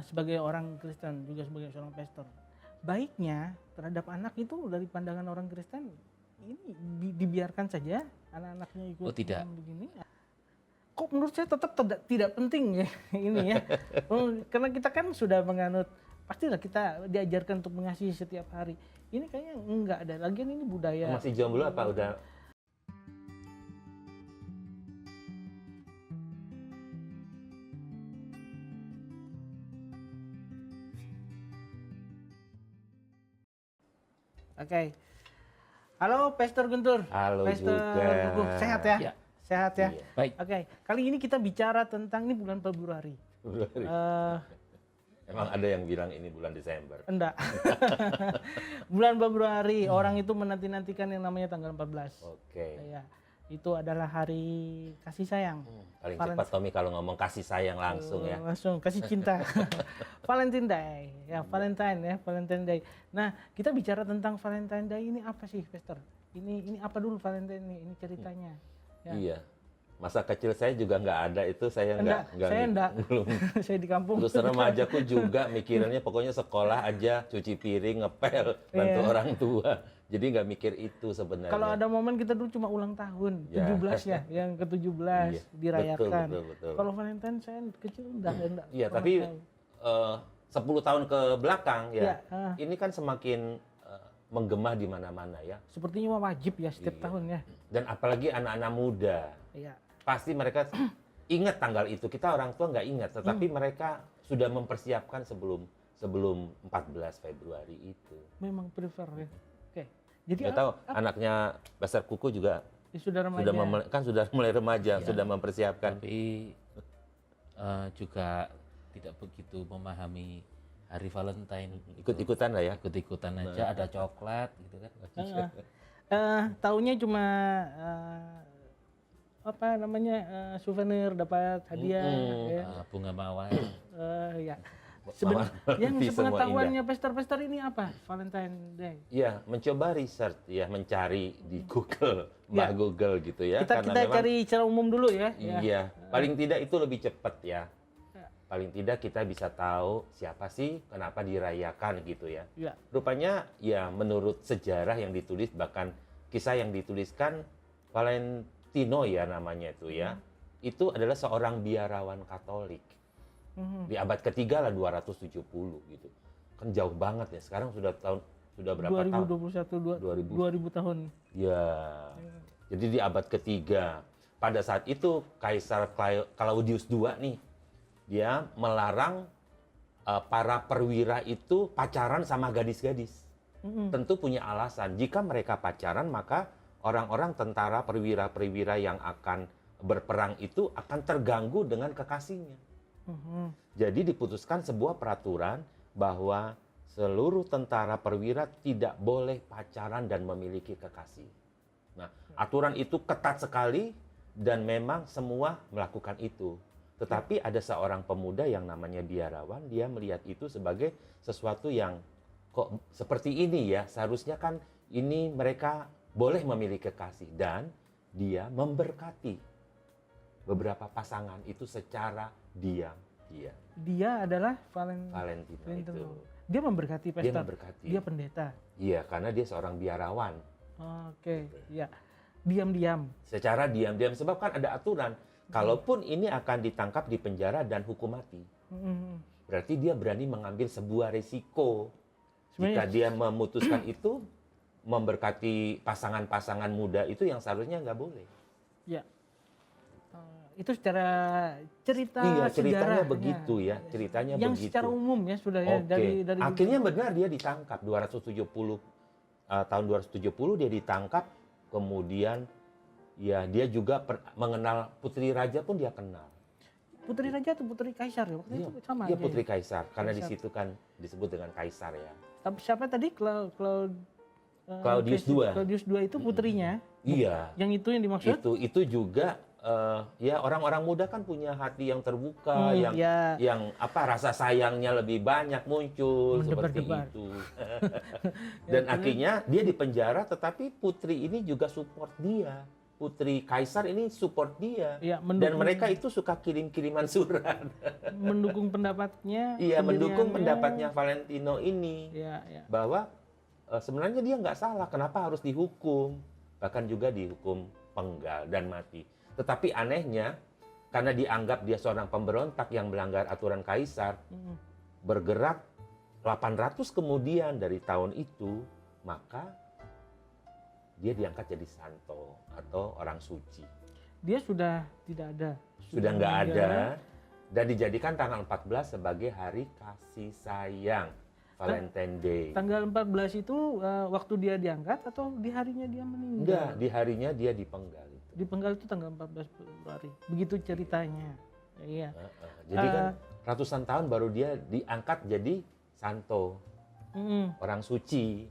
sebagai orang Kristen juga sebagai seorang pastor, baiknya terhadap anak itu dari pandangan orang Kristen ini dibiarkan saja anak-anaknya ikut tidak. begini. Kok menurut saya tetap tidak penting ya ini ya. Karena kita kan sudah menganut, pastilah kita diajarkan untuk mengasihi setiap hari. Ini kayaknya enggak ada. Lagian ini budaya. Masih jomblo apa udah? Oke. Halo Pastor Guntur. Halo Pastor juga. Guguh. Sehat ya? Ya. Sehat ya? Iya. Baik. Oke. Kali ini kita bicara tentang ini bulan Februari. Emang ada yang bilang ini bulan Desember? Enggak. Bulan Februari, orang itu menanti-nantikan yang namanya tanggal 14. Oke. Ya, itu adalah hari kasih sayang. Paling cepat Tommy kalau ngomong kasih sayang langsung ya. Langsung kasih cinta. Valentine Day. Ya, Valentine Day. Nah, kita bicara tentang Valentine Day ini apa sih, Pastor? Ini apa dulu Valentine ini ceritanya? Ya. Iya. Masa kecil saya juga nggak ada itu, saya nggak belum. Saya di kampung. Terus remajaku juga mikirannya pokoknya sekolah aja, cuci piring, ngepel, bantu Iya. orang tua. Jadi nggak mikir itu sebenarnya. Kalau ada momen kita dulu cuma ulang tahun, Ya. 17 ya, yang ke-17 Iya, dirayakan. betul. Kalau Valentine saya kecil enggak. Iya, tapi 10 tahun ke belakang Iya, ya, ini kan semakin menggema di mana-mana ya. sepertinya wajib ya setiap Iya. tahun ya. Dan apalagi anak-anak muda. Iya. Pasti mereka ingat tanggal itu. Kita orang tua nggak ingat, tetapi mereka sudah mempersiapkan sebelum 14 Februari itu. Memang prefer ya. Oke. Jadi Nggak tahu anaknya Pastor Kuku juga sudah remaja. sudah mulai remaja, sudah mempersiapkan. Tapi juga tidak begitu memahami hari Valentine. Ikut-ikutan lah ya. Ikut-ikutan aja, ada coklat gitu kan. Taunya cuma apa namanya souvenir, dapat hadiah ya. Bunga mawar. Ya. Mawar Yang berarti semua sepengetahuannya pastor ini apa Valentine Day? Iya, mencoba research ya, mencari di Google, Mbak Google gitu ya. Kita Karena memang, cari secara umum dulu ya. iya, paling tidak itu lebih cepat ya. Paling tidak kita bisa tahu siapa sih, kenapa dirayakan gitu ya. Ya. Rupanya ya menurut sejarah yang ditulis, bahkan kisah yang dituliskan Valentino ya namanya itu ya. Itu adalah seorang biarawan Katolik. Di abad ketiga lah 270 gitu. Kan jauh banget ya. Sekarang sudah berapa tahun? 2021 2000 tahun. Ya. Jadi di abad ketiga. Pada saat itu Kaisar Claudius II nih, dia melarang para perwira itu pacaran sama gadis-gadis. Tentu punya alasan. Jika mereka pacaran, maka orang-orang tentara perwira-perwira yang akan berperang itu akan terganggu dengan kekasihnya. Jadi diputuskan sebuah peraturan bahwa seluruh tentara perwira tidak boleh pacaran dan memiliki kekasih. Nah, aturan itu ketat sekali dan memang semua melakukan itu. Tetapi ada seorang pemuda yang namanya biarawan, dia melihat itu sebagai sesuatu yang kok seperti ini ya, seharusnya kan ini mereka boleh memiliki kekasih, dan dia memberkati beberapa pasangan itu secara diam. Dia adalah Valentino itu. Dia memberkati pastor. Dia memberkati. Dia pendeta. Iya, karena dia seorang biarawan. Oke, ya. Diam-diam. Secara diam-diam, sebab kan ada aturan. Kalaupun ini akan ditangkap, di penjara dan hukum mati. Berarti dia berani mengambil sebuah risiko. Jika dia memutuskan itu, memberkati pasangan-pasangan muda itu yang seharusnya nggak boleh. Ya. Itu secara cerita Iya, ceritanya sejarahnya. begitu ya, ceritanya yang begitu. secara umum ya sudah ya Oke. dari Akhirnya benar dia ditangkap 270 tahun 270 dia ditangkap, kemudian ya dia juga mengenal putri raja pun dia kenal. Putri raja atau putri kaisar ya? Waktu Iya, itu sama iya aja putri ya? kaisar, karena di Kaisar. situ kan disebut dengan kaisar ya. Tapi siapa tadi Claudius II. Claudius II itu putrinya. Iya. Yang itu yang dimaksud? Itu juga ya orang-orang muda kan punya hati yang terbuka, ya. yang apa rasa sayangnya lebih banyak muncul seperti Mendebar-debar. itu. Dan akhirnya dia di penjara, tetapi putri ini juga support dia. putri kaisar ini support dia. Iya, Dan mereka itu suka kirim-kiriman surat. mendukung pendapatnya. Iya, mendukung pendiriannya. pendapatnya Valentino ini. Iya, iya. Bahwa sebenarnya dia nggak salah, kenapa harus dihukum? Bahkan juga dihukum penggal dan mati. Tetapi anehnya, karena dianggap dia seorang pemberontak yang melanggar aturan kaisar, bergerak 800 kemudian dari tahun itu, maka dia diangkat jadi santo atau orang suci. Dia sudah tidak ada. Sudah nggak meninggal. ada dan dijadikan tanggal 14 sebagai hari kasih sayang, Valentine Day. Tanggal 14 itu waktu dia diangkat atau di harinya dia meninggal? Enggak, di harinya dia dipenggal itu. Dipenggal itu tanggal 14 Februari. Begitu ceritanya. Iya. Jadi kan ratusan tahun baru dia diangkat jadi santo, Mm. orang suci,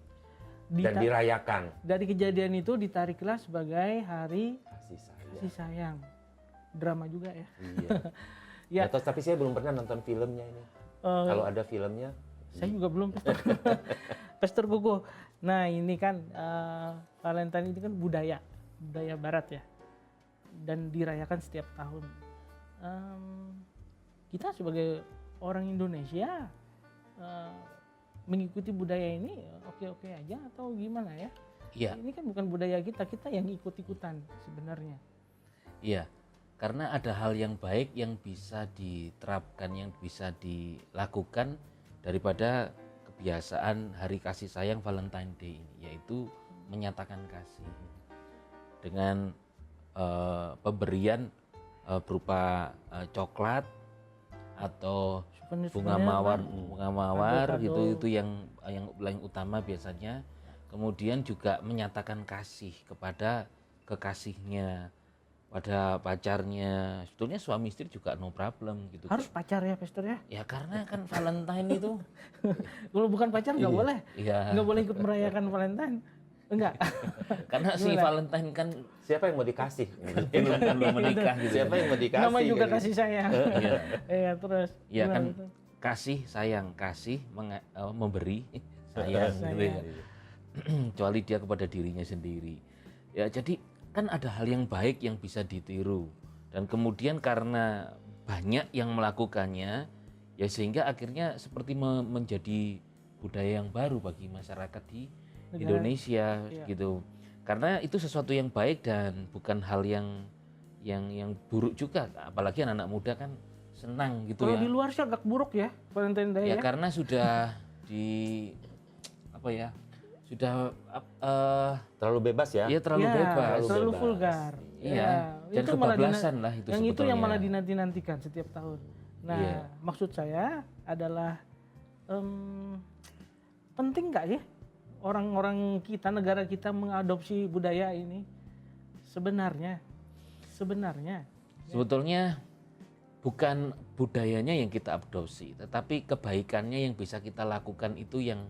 dan Dita- dirayakan. Dari kejadian itu ditariklah sebagai hari Kasih sayang. kasih sayang. Drama juga ya. Iya. Ya. Atau, tapi saya belum pernah nonton filmnya ini. Kalau ada filmnya, Saya juga belum, Pastor. Pastor Gogo. Nah, ini kan Valentine ini kan budaya barat ya. Dan dirayakan setiap tahun. Kita sebagai orang Indonesia mengikuti budaya ini oke-oke aja atau gimana ya? Iya, Ini kan bukan budaya kita yang ikut-ikutan sebenarnya. iya. Karena ada hal yang baik yang bisa diterapkan, yang bisa dilakukan daripada kebiasaan hari kasih sayang Valentine Day ini, yaitu menyatakan kasih dengan pemberian berupa coklat atau bunga mawar kado-kado. gitu, itu yang utama biasanya. Kemudian juga menyatakan kasih kepada kekasihnya, pada pacarnya. Sebetulnya suami istri juga no problem gitu. Harus pacar ya, Pastor ya? Ya karena kan Valentine itu Kalau bukan pacar nggak boleh. ya Nggak boleh ikut merayakan Valentine. Enggak. karena si Gimana? Valentine kan siapa yang mau dikasih? belum menikah gitu. Siapa yang mau dikasih? Nama juga gitu. kasih sayang. Iya. Iya, terus. Ya gimana kan itu? kasih sayang, kasih memberi sayang gitu ya. Sayang. Kecuali dia kepada dirinya sendiri. Ya jadi kan ada hal yang baik yang bisa ditiru, dan kemudian karena banyak yang melakukannya, ya sehingga akhirnya seperti menjadi budaya yang baru bagi masyarakat di Negara. Indonesia Iya. gitu. Karena itu sesuatu yang baik dan bukan hal yang buruk juga, apalagi anak-anak muda kan senang gitu Kalau ya. di luar sih agak buruk ya Valentine Day Ya ya. karena sudah sudah Terlalu bebas ya? ya terlalu Ya, bebas. terlalu bebas. vulgar. Iya. Dan itu malah kebablasan lah itu yang itu yang sebetulnya. malah dinanti-nantikan setiap tahun. Nah, Iya. maksud saya adalah penting nggak ya orang-orang kita, negara kita mengadopsi budaya ini? Sebenarnya. Sebetulnya bukan budayanya yang kita adopsi, tetapi kebaikannya yang bisa kita lakukan itu yang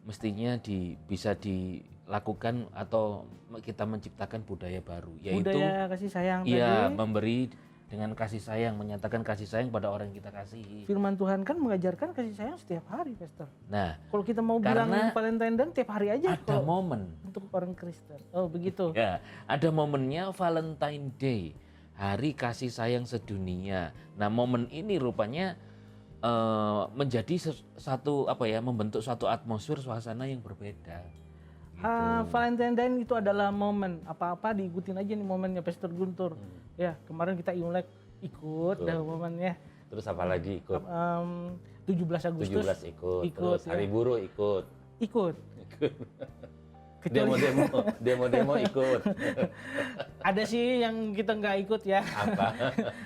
mestinya bisa dilakukan, atau kita menciptakan budaya baru, yaitu Budaya kasih sayang iya, tadi. memberi dengan kasih sayang, menyatakan kasih sayang pada orang yang kita kasihi. Firman Tuhan kan mengajarkan kasih sayang setiap hari, Pastor. Nah, Kalau kita mau Karena bilang Valentine Dan tiap hari aja ada kalau momen. untuk orang Kristen. Oh, begitu. Ya, ada momennya Valentine Day, hari kasih sayang sedunia. Nah, momen ini rupanya menjadi membentuk suatu atmosfer suasana yang berbeda. Valentine Day itu adalah momen apa-apa diikutin aja nih momennya Pastor Guntur. Ya, kemarin kita Imlek ikut dah momennya. Terus apa lagi ikut? 17 Agustus 17 ikut. ikut, Terus Hari Buruh ikut. ikut. Kecuali Demo-demo ikut. ada sih yang kita nggak ikut ya. Apa?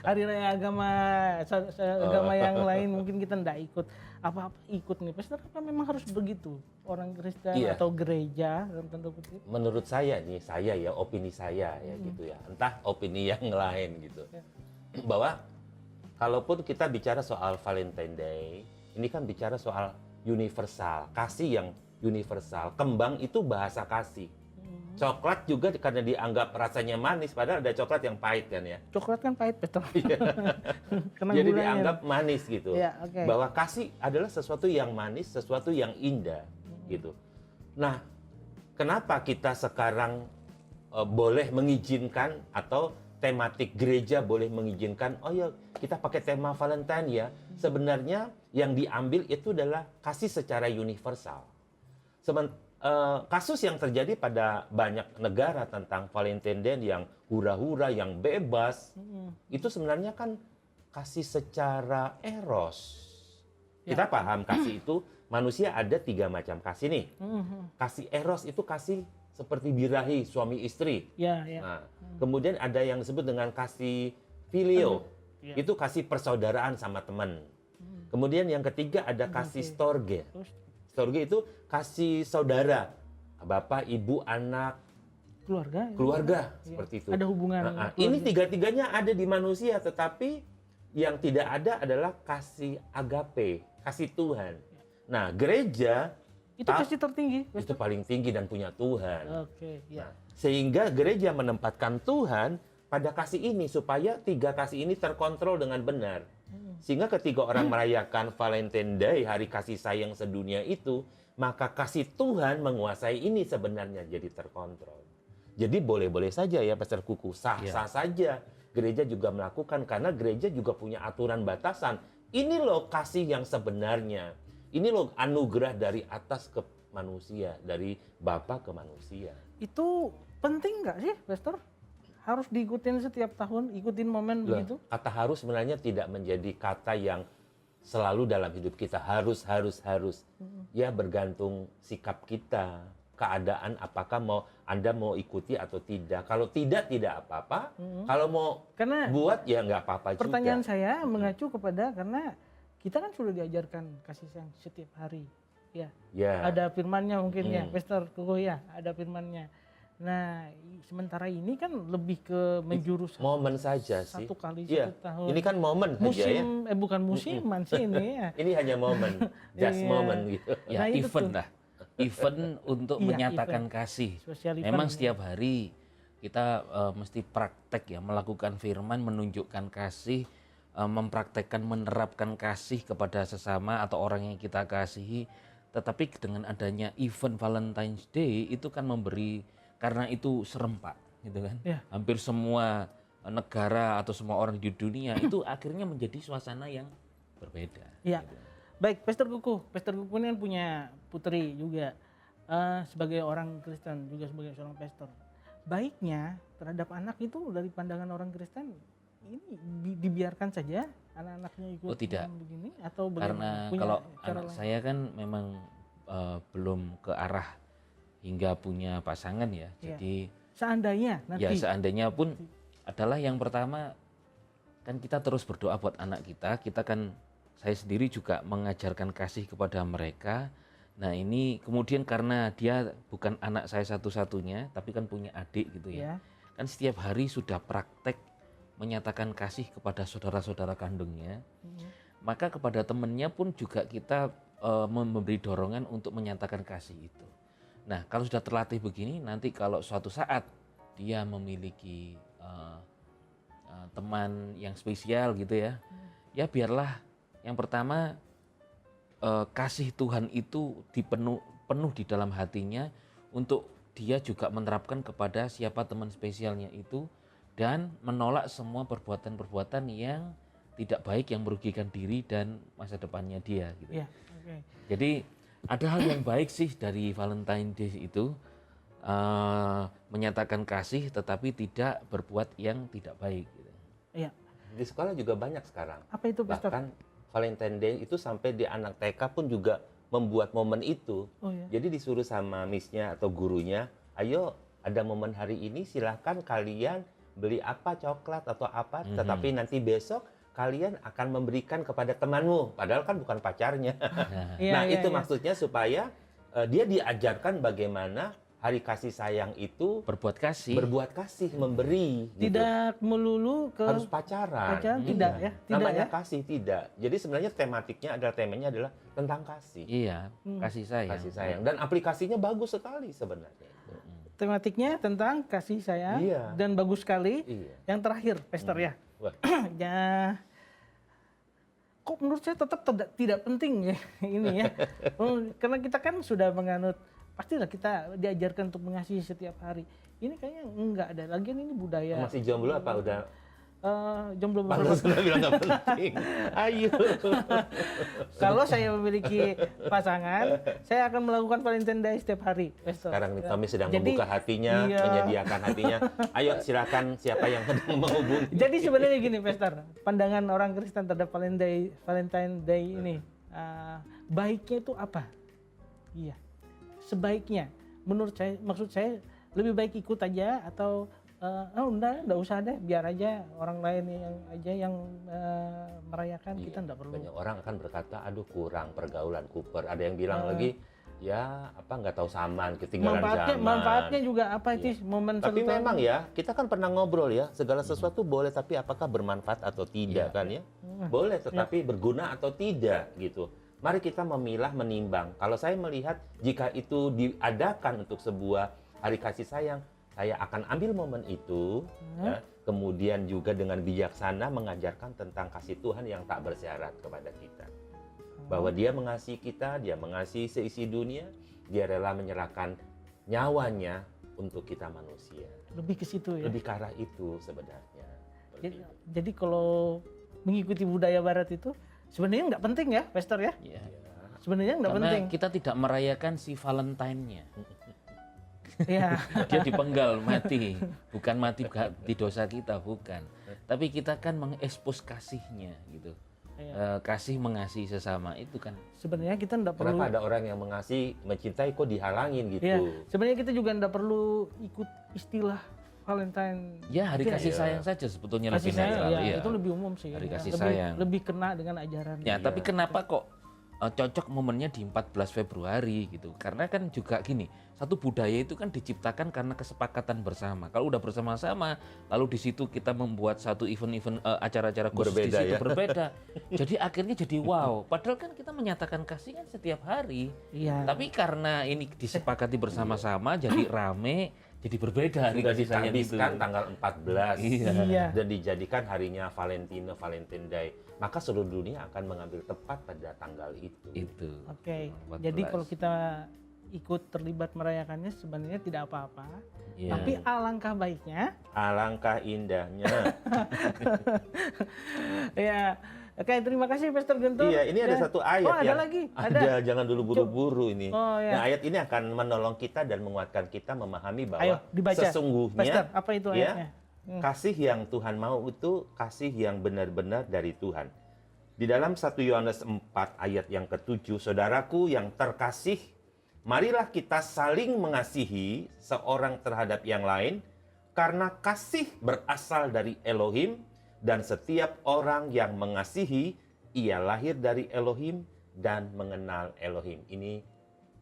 Hari raya agama yang lain mungkin kita nggak ikut. Apa-apa ikut nih. Pastor, apa memang harus begitu? Orang Kristen Iya. atau gereja dalam tanda kutip? Menurut saya nih, opini saya ya gitu ya. Entah opini yang lain gitu. Bahwa kalaupun kita bicara soal Valentine Day, ini kan bicara soal universal, kasih yang universal. Kembang itu bahasa kasih. Coklat juga karena dianggap rasanya manis, padahal ada coklat yang pahit kan ya. Coklat kan pahit, Pastor. Kena Jadi gulanya. dianggap manis gitu. Iya, oke. Bahwa kasih adalah sesuatu yang manis, sesuatu yang indah gitu. Nah, kenapa kita sekarang boleh mengizinkan atau tematik gereja boleh mengizinkan, oh ya kita pakai tema Valentine ya. Sebenarnya yang diambil itu adalah kasih secara universal. Kasus yang terjadi pada banyak negara tentang Valentine Day yang hura-hura, yang bebas, itu sebenarnya kan kasih secara eros. Kita paham kasih itu, manusia ada 3 macam kasih nih. Kasih eros itu kasih seperti birahi suami istri. Ya, ya. Nah, kemudian ada yang disebut dengan kasih filio, itu kasih persaudaraan sama teman. Kemudian yang ketiga ada kasih storge. Storge itu kasih saudara, bapak, ibu, anak, keluarga seperti itu. Ada hubungan. Ini tiga-tiganya ada di manusia, tetapi yang tidak ada adalah kasih agape, kasih Tuhan. Nah, gereja Itu kasih tertinggi. itu paling tinggi dan punya Tuhan. Oke, ya. Nah, sehingga gereja menempatkan Tuhan pada kasih ini supaya 3 kasih ini terkontrol dengan benar. Sehingga ketika orang merayakan Valentine Day, hari kasih sayang sedunia itu, maka kasih Tuhan menguasai ini sebenarnya jadi terkontrol. Jadi boleh-boleh saja ya Pastor Kuku, sah-sah saja. Gereja juga melakukan karena gereja juga punya aturan batasan. Ini loh kasih yang sebenarnya. Ini loh anugerah dari atas ke manusia, dari Bapa ke manusia. Itu penting nggak sih, Pastor? Harus diikutin setiap tahun, ikutin momen begitu? Kata harus sebenarnya tidak menjadi kata yang selalu dalam hidup kita. Harus. Ya bergantung sikap kita, keadaan apakah Anda mau ikuti atau tidak. Kalau tidak apa-apa. Kalau mau buat ya nggak apa-apa juga. Pertanyaan saya mengacu kepada karena kita kan sudah diajarkan kasih sayang setiap hari. Ya. Ada firmannya mungkin ya, Pastor Kuku ya, ada firmannya. Nah, sementara ini kan lebih ke menjurus momen saja sih. Satu kali satu tahun. Ini kan momen musim, aja ya. Bukan musiman sih ini ya. Ini hanya momen, just moment gitu. Ya, event lah. Event untuk menyatakan kasih. Memang setiap hari kita mesti praktek ya, melakukan firman, menunjukkan kasih, mempraktekkan, menerapkan kasih kepada sesama atau orang yang kita kasihi. Tetapi dengan adanya event Valentine's Day itu kan memberi, karena itu serempak gitu kan. Hampir semua negara atau semua orang di dunia itu akhirnya menjadi suasana yang berbeda. Iya. Gitu. Baik, Pastor Kuku ini kan punya putri juga sebagai orang Kristen, juga sebagai seorang pastor. Baiknya terhadap anak itu dari pandangan orang Kristen ini dibiarkan saja anak-anaknya ikut tidak. Begini atau karena kalau anak saya kan memang belum ke arah hingga punya pasangan ya. Jadi seandainya nanti. Ya seandainya pun adalah yang pertama kan kita terus berdoa buat anak kita. Kita kan, saya sendiri juga mengajarkan kasih kepada mereka. Nah ini kemudian karena dia bukan anak saya satu-satunya, tapi kan punya adik gitu ya. Kan setiap hari sudah praktek menyatakan kasih kepada saudara-saudara kandungnya. Maka kepada temannya pun juga kita memberi dorongan untuk menyatakan kasih itu. Nah, kalau sudah terlatih begini, nanti kalau suatu saat dia memiliki teman yang spesial gitu ya, ya biarlah yang pertama kasih Tuhan itu penuh di dalam hatinya untuk dia juga menerapkan kepada siapa teman spesialnya itu dan menolak semua perbuatan-perbuatan yang tidak baik yang merugikan diri dan masa depannya dia gitu. Jadi ada hal yang baik sih dari Valentine Day itu, menyatakan kasih tetapi tidak berbuat yang tidak baik. Gitu. Iya. Di sekolah juga banyak sekarang. Apa itu, Pastor? Bahkan Valentine Day itu sampai di anak TK pun juga membuat momen itu. Jadi disuruh sama miss-nya atau gurunya, ayo ada momen hari ini silahkan kalian beli apa, coklat atau apa, tetapi nanti besok kalian akan memberikan kepada temanmu, padahal kan bukan pacarnya. Itu maksudnya supaya dia diajarkan bagaimana hari kasih sayang itu berbuat kasih, memberi. Tidak melulu ke harus pacaran. Tidak ya. Namanya kasih tidak. Jadi sebenarnya temanya adalah tentang kasih. Iya, kasih sayang. Kasih sayang. Dan aplikasinya bagus sekali sebenarnya. Tematiknya tentang kasih sayang dan bagus sekali. Yang terakhir, Pastor ya. Ya, kok menurut saya tetap tidak penting ya ini ya. Karena kita kan sudah menganut, pastilah kita diajarkan untuk mengasihi setiap hari. ini kayaknya enggak ada. Lagian ini budaya. Masih jomblo apa udah? Jomblo Kalau beberapa. sudah bilang nggak penting. Ayo. Kalau saya memiliki pasangan, saya akan melakukan Valentine Day setiap hari. Pastor. Sekarang kami sedang Jadi, membuka hatinya, iya. menyediakan hatinya. Ayo silakan siapa yang sedang menghubungi. Jadi sebenarnya gini, Pastor, pandangan orang Kristen terhadap Valentine Day ini, baiknya itu apa? Iya, sebaiknya, menurut saya, maksud saya lebih baik ikut aja atau enggak usah deh, biar aja orang lain yang merayakan, kita enggak perlu. Banyak orang akan berkata, aduh kurang pergaulan Cooper. Ada yang bilang lagi, ya apa nggak tahu zaman, ketinggalan zaman. Manfaatnya juga apa itu momen Tapi serupa. memang ya, kita kan pernah ngobrol ya, segala sesuatu boleh, tapi apakah bermanfaat atau tidak kan ya? Boleh, tetapi berguna atau tidak gitu. Mari kita memilah, menimbang. Kalau saya melihat jika itu diadakan untuk sebuah hari kasih sayang, saya akan ambil momen itu, ya, kemudian juga dengan bijaksana mengajarkan tentang kasih Tuhan yang tak bersyarat kepada kita. Bahwa Dia mengasihi kita, Dia mengasihi seisi dunia, Dia rela menyerahkan nyawanya untuk kita manusia. Lebih ke situ ya. Lebih ke arah itu sebenarnya. Jadi kalau mengikuti budaya Barat itu sebenarnya nggak penting ya, Pastor ya? Ya. Sebenarnya nggak Karena penting. kita tidak merayakan si Valentine-nya. Ya. Dia dipenggal mati, bukan mati di dosa kita, bukan. Tapi kita kan mengekspos kasihnya gitu. Kasih mengasihi sesama itu kan. Sebenarnya kita nggak perlu. Kenapa ada orang yang mengasihi, mencintai kok dihalangin gitu? Ya, sebenarnya kita juga nggak perlu ikut istilah Valentine. Ya hari Tapi kasih sayang saja sebetulnya kasih lebih sayang, netral. ya, Iya. itu lebih umum sih. Hari ya. kasih Lebih- sayang. Lebih kena dengan ajaran. Ya, tapi kenapa kok cocok momennya di 14 Februari gitu? Karena kan juga gini, satu budaya itu kan diciptakan karena kesepakatan bersama. Kalau udah bersama-sama, lalu di situ kita membuat satu event-event acara-acara khusus di Berbeda situ ya. berbeda. Jadi akhirnya jadi wow. Padahal kan kita menyatakan kasih kan setiap hari. Iya. Tapi karena ini disepakati bersama-sama, jadi rame, jadi berbeda hari Sudah kasih sayang itu. ditambahkan tanggal 14 Iya. dan dijadikan harinya Valentine Day. Maka seluruh dunia akan mengambil tepat pada tanggal itu. Itu. Oke. 14. Jadi kalau kita ikut terlibat merayakannya sebenarnya tidak apa-apa. Iya. Tapi alangkah baiknya. Alangkah indahnya. Ya. Oke, terima kasih Pastor Guntur. Iya, ini ada Ya. satu ayat Oh, ada yang lagi. ada, jangan dulu buru-buru ini. Oh, ya. Nah, ayat ini akan menolong kita dan menguatkan kita memahami bahwa Ayo dibaca. sesungguhnya Pastor, apa itu ya, ayatnya? kasih yang Tuhan mau itu kasih yang benar-benar dari Tuhan. Di dalam 1 Yohanes 4 ayat yang ke-7, saudaraku yang terkasih, marilah kita saling mengasihi seorang terhadap yang lain, karena kasih berasal dari Elohim, dan setiap orang yang mengasihi, ia lahir dari Elohim dan mengenal Elohim. Ini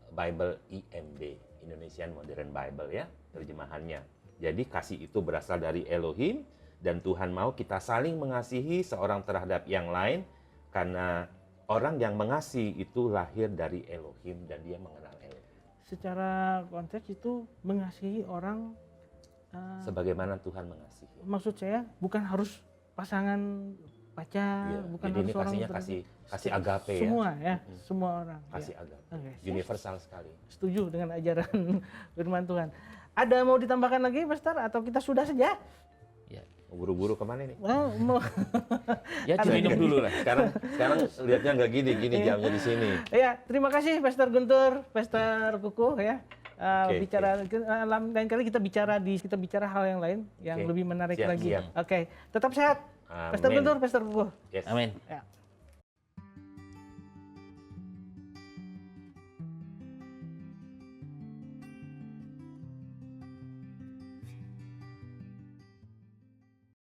Bible IMB, Indonesian Modern Bible ya, terjemahannya. Jadi kasih itu berasal dari Elohim, dan Tuhan mau kita saling mengasihi seorang terhadap yang lain, karena orang yang mengasihi itu lahir dari Elohim dan dia mengenal Elohim. Secara konteks itu mengasihi orang, Sebagaimana Tuhan mengasihi. maksud saya bukan harus pasangan pacar, Iya, bukan jadi harus ini orang kasihnya kasih agape ya. semua ya, semua orang. Kasih Ya. agape. Oke, Universal sekali. setuju dengan ajaran firman Tuhan. Ada mau ditambahkan lagi, Pastor, atau kita sudah saja? Ya. Buru-buru kemana nih? Mau. Ya diminum dulu lah. Sekarang lihatnya nggak gini jamnya di sini. Ya, terima kasih Pastor Guntur, Pastor Kuku ya. Oke, Bicara lain kali kita bicara hal yang lain yang Oke. lebih menarik Siap, lagi. siap. Oke, tetap sehat. Pastor Amin. Guntur, Pastor Kuku. Yes. Amin. Ya.